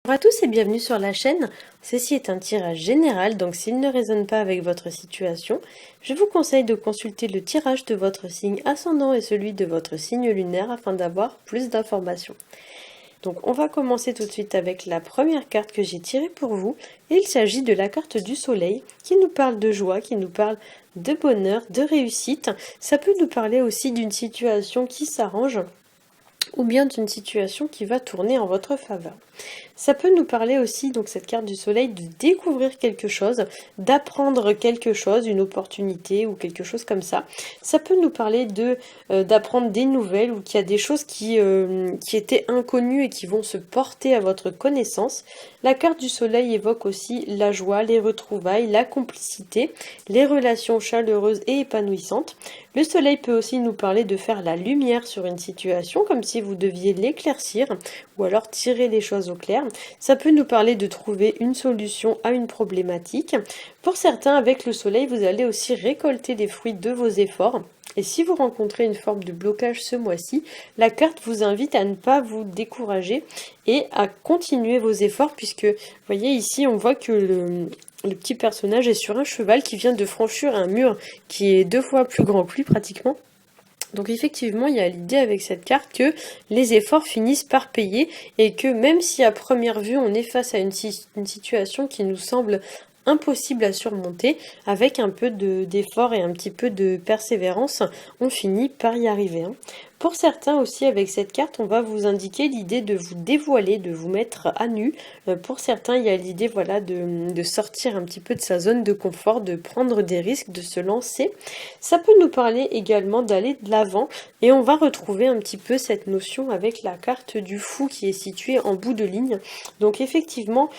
Bonjour à tous et bienvenue sur la chaîne. Ceci est un tirage général, donc s'il ne résonne pas avec votre situation, je vous conseille de consulter le tirage de votre signe ascendant et celui de votre signe lunaire afin d'avoir plus d'informations. Donc on va commencer tout de suite avec la première carte que j'ai tirée pour vous. Et il s'agit de la carte du soleil qui nous parle de joie, qui nous parle de bonheur, de réussite. Ça peut nous parler aussi d'une situation qui s'arrange ou bien d'une situation qui va tourner en votre faveur. Ça peut nous parler aussi, donc cette carte du soleil, de découvrir quelque chose, d'apprendre quelque chose, une opportunité ou quelque chose comme ça. Ça peut nous parler d'apprendre des nouvelles ou qu'il y a des choses qui étaient inconnues et qui vont se porter à votre connaissance. La carte du soleil évoque aussi la joie, les retrouvailles, la complicité, les relations chaleureuses et épanouissantes. Le soleil peut aussi nous parler de faire la lumière sur une situation, comme si vous deviez l'éclaircir ou alors tirer les choses au clair. Ça peut nous parler de trouver une solution à une problématique. Pour certains, avec le soleil, vous allez aussi récolter les fruits de vos efforts. Et si vous rencontrez une forme de blocage ce mois-ci, la carte vous invite à ne pas vous décourager et à continuer vos efforts, puisque, vous voyez ici, on voit que le petit personnage est sur un cheval qui vient de franchir un mur qui est 2 fois plus grand que lui pratiquement. Donc effectivement, il y a l'idée avec cette carte que les efforts finissent par payer et que même si à première vue on est face à une situation qui nous semble impossible à surmonter, avec un peu d'effort et un petit peu de persévérance, on finit par y arriver. Pour certains aussi, avec cette carte, on va vous indiquer l'idée de vous dévoiler, de vous mettre à nu. Pour certains, il y a l'idée voilà, de sortir un petit peu de sa zone de confort, de prendre des risques, de se lancer. Ça peut nous parler également d'aller de l'avant et on va retrouver un petit peu cette notion avec la carte du fou qui est située en bout de ligne. Donc effectivement,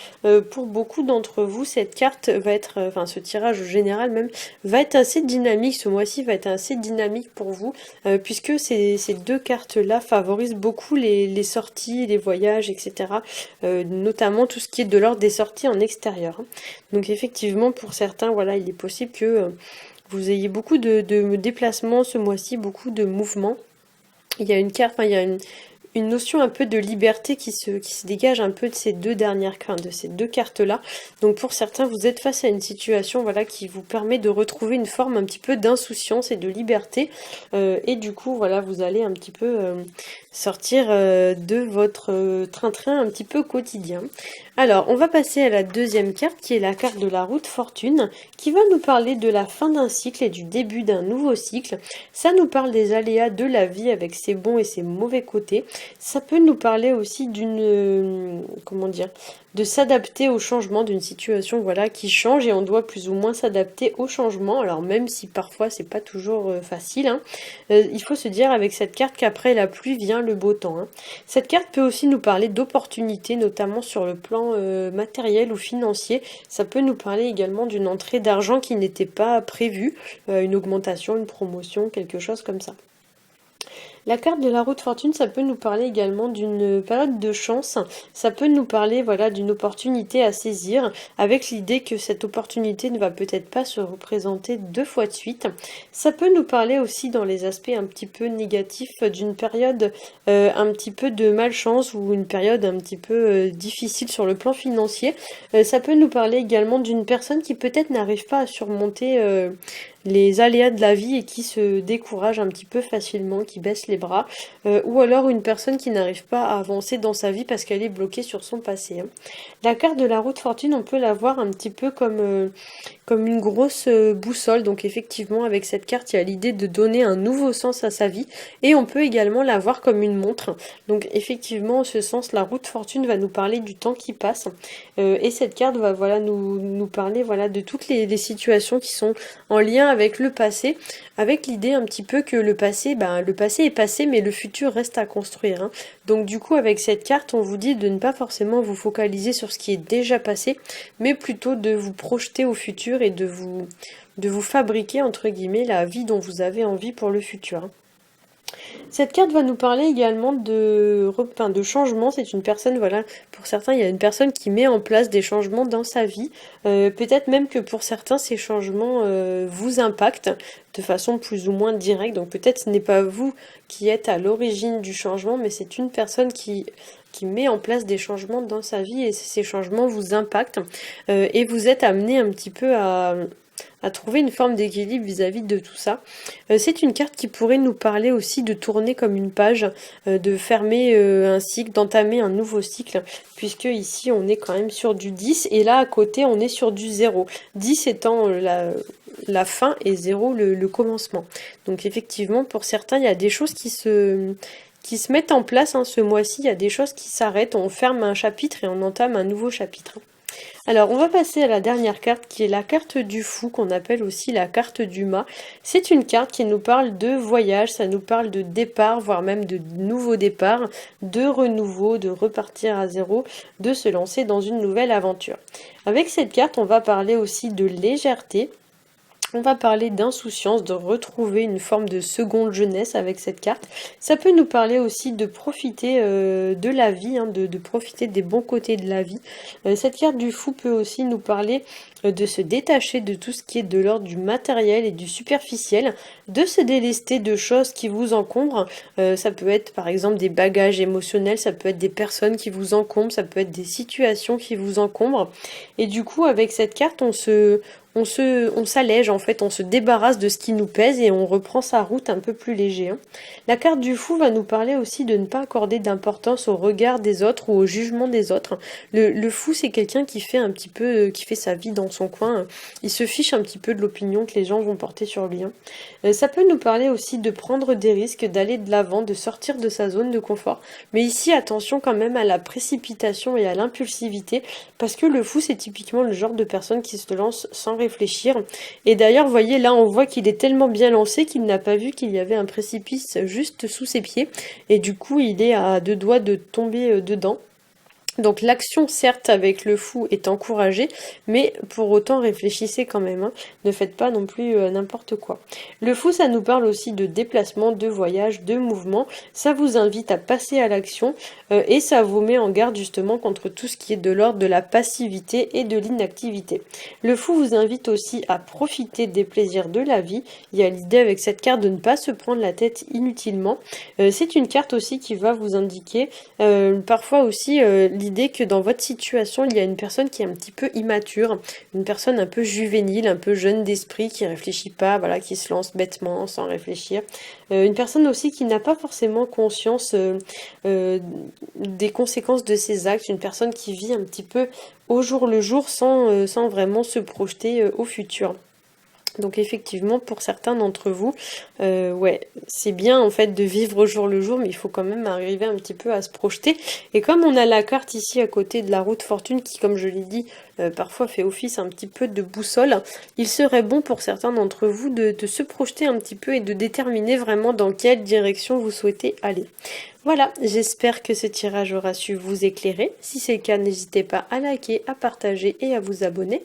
pour beaucoup d'entre vous, cette carte va être, enfin ce tirage général même, va être assez dynamique. Ce mois-ci va être assez dynamique pour vous puisque ces deux cartes-là favorisent beaucoup les sorties, les voyages, etc. Notamment tout ce qui est de l'ordre des sorties en extérieur. Donc effectivement, pour certains, voilà, il est possible que vous ayez beaucoup de déplacements ce mois-ci, beaucoup de mouvements. Il y a une carte, enfin, il y a une notion un peu de liberté qui se dégage un peu de ces deux dernières cartes, de ces deux cartes-là. Donc pour certains, vous êtes face à une situation voilà, qui vous permet de retrouver une forme un petit peu d'insouciance et de liberté. Et du coup, voilà, vous allez un petit peu sortir de votre train-train un petit peu quotidien. Alors, on va passer à la deuxième carte qui est la carte de la route fortune qui va nous parler de la fin d'un cycle et du début d'un nouveau cycle. Ça nous parle des aléas de la vie avec ses bons et ses mauvais côtés. Ça peut nous parler aussi comment dire, de s'adapter au changement d'une situation voilà qui change et on doit plus ou moins s'adapter au changement. Alors même si parfois c'est pas toujours facile, il faut se dire avec cette carte qu'après la pluie vient le beau temps. Cette carte peut aussi nous parler d'opportunités, notamment sur le plan matériel ou financier. Ça peut nous parler également d'une entrée d'argent qui n'était pas prévue, une augmentation, une promotion, quelque chose comme ça. La carte de la route fortune, ça peut nous parler également d'une période de chance. Ça peut nous parler voilà, d'une opportunité à saisir, avec l'idée que cette opportunité ne va peut-être pas se représenter 2 fois de suite. Ça peut nous parler aussi dans les aspects un petit peu négatifs d'une période un petit peu de malchance ou une période un petit peu difficile sur le plan financier. Ça peut nous parler également d'une personne qui peut-être n'arrive pas à surmonter les aléas de la vie et qui se décourage un petit peu facilement, qui baisse les bras, ou alors une personne qui n'arrive pas à avancer dans sa vie parce qu'elle est bloquée sur son passé. La carte de la route fortune, on peut la voir un petit peu comme une grosse boussole, donc effectivement avec cette carte il y a l'idée de donner un nouveau sens à sa vie, et on peut également la voir comme une montre, donc effectivement en ce sens la route fortune va nous parler du temps qui passe, et cette carte va voilà, nous parler voilà, de toutes les situations qui sont en lien avec le passé, avec l'idée un petit peu que le passé est passé mais le futur reste à construire. Donc du coup avec cette carte on vous dit de ne pas forcément vous focaliser sur ce qui est déjà passé, mais plutôt de vous projeter au futur et de vous fabriquer entre guillemets la vie dont vous avez envie pour le futur. Cette carte va nous parler également de changement. C'est une personne, voilà, pour certains, il y a une personne qui met en place des changements dans sa vie. Peut-être même que pour certains, ces changements vous impactent de façon plus ou moins directe. Donc peut-être ce n'est pas vous qui êtes à l'origine du changement, mais c'est une personne qui qui met en place des changements dans sa vie et ces changements vous impactent et vous êtes amené un petit peu à trouver une forme d'équilibre vis-à-vis de tout ça. C'est une carte qui pourrait nous parler aussi de tourner comme une page, de fermer un cycle, d'entamer un nouveau cycle, puisque ici on est quand même sur du 10 et là à côté on est sur du 0. 10 étant la fin et 0 le commencement. Donc effectivement pour certains il y a des choses qui se mettent en place ce mois-ci, il y a des choses qui s'arrêtent, on ferme un chapitre et on entame un nouveau chapitre. Alors on va passer à la dernière carte qui est la carte du fou, qu'on appelle aussi la carte du mât. C'est une carte qui nous parle de voyage, ça nous parle de départ, voire même de nouveau départ, de renouveau, de repartir à zéro, de se lancer dans une nouvelle aventure. Avec cette carte on va parler aussi de légèreté. On va parler d'insouciance, de retrouver une forme de seconde jeunesse avec cette carte. Ça peut nous parler aussi de profiter de la vie, de profiter des bons côtés de la vie. Cette carte du fou peut aussi nous parler de se détacher de tout ce qui est de l'ordre du matériel et du superficiel, de se délester de choses qui vous encombrent. Ça peut être par exemple des bagages émotionnels, ça peut être des personnes qui vous encombrent, ça peut être des situations qui vous encombrent. Et du coup, avec cette carte, on s'allège en fait, on se débarrasse de ce qui nous pèse et on reprend sa route un peu plus léger. La carte du fou va nous parler aussi de ne pas accorder d'importance au regard des autres ou au jugement des autres. Le fou, c'est quelqu'un qui fait un petit peu, qui fait sa vie dans son coin. Il se fiche un petit peu de l'opinion que les gens vont porter sur lui. Ça peut nous parler aussi de prendre des risques, d'aller de l'avant, de sortir de sa zone de confort. Mais ici, attention quand même à la précipitation et à l'impulsivité, parce que le fou, c'est typiquement le genre de personne qui se lance sans réfléchir. Et d'ailleurs, vous voyez, là, on voit qu'il est tellement bien lancé qu'il n'a pas vu qu'il y avait un précipice juste sous ses pieds. Et du coup, il est à deux doigts de tomber dedans. Donc l'action certes avec le fou est encouragée, mais pour autant réfléchissez quand même, ne faites pas non plus n'importe quoi. Le fou ça nous parle aussi de déplacement, de voyage, de mouvement, ça vous invite à passer à l'action et ça vous met en garde justement contre tout ce qui est de l'ordre de la passivité et de l'inactivité. Le fou vous invite aussi à profiter des plaisirs de la vie, il y a l'idée avec cette carte de ne pas se prendre la tête inutilement. C'est une carte aussi qui va vous indiquer parfois aussi l'idée que dans votre situation, il y a une personne qui est un petit peu immature, une personne un peu juvénile, un peu jeune d'esprit, qui réfléchit pas, voilà, qui se lance bêtement, sans réfléchir. Une personne aussi qui n'a pas forcément conscience des conséquences de ses actes, une personne qui vit un petit peu au jour le jour sans vraiment se projeter au futur. Donc effectivement, pour certains d'entre vous, ouais, c'est bien en fait de vivre au jour le jour, mais il faut quand même arriver un petit peu à se projeter. Et comme on a la carte ici à côté de la roue de fortune, qui comme je l'ai dit, parfois fait office un petit peu de boussole, il serait bon pour certains d'entre vous de se projeter un petit peu et de déterminer vraiment dans quelle direction vous souhaitez aller. Voilà, j'espère que ce tirage aura su vous éclairer. Si c'est le cas, n'hésitez pas à liker, à partager et à vous abonner.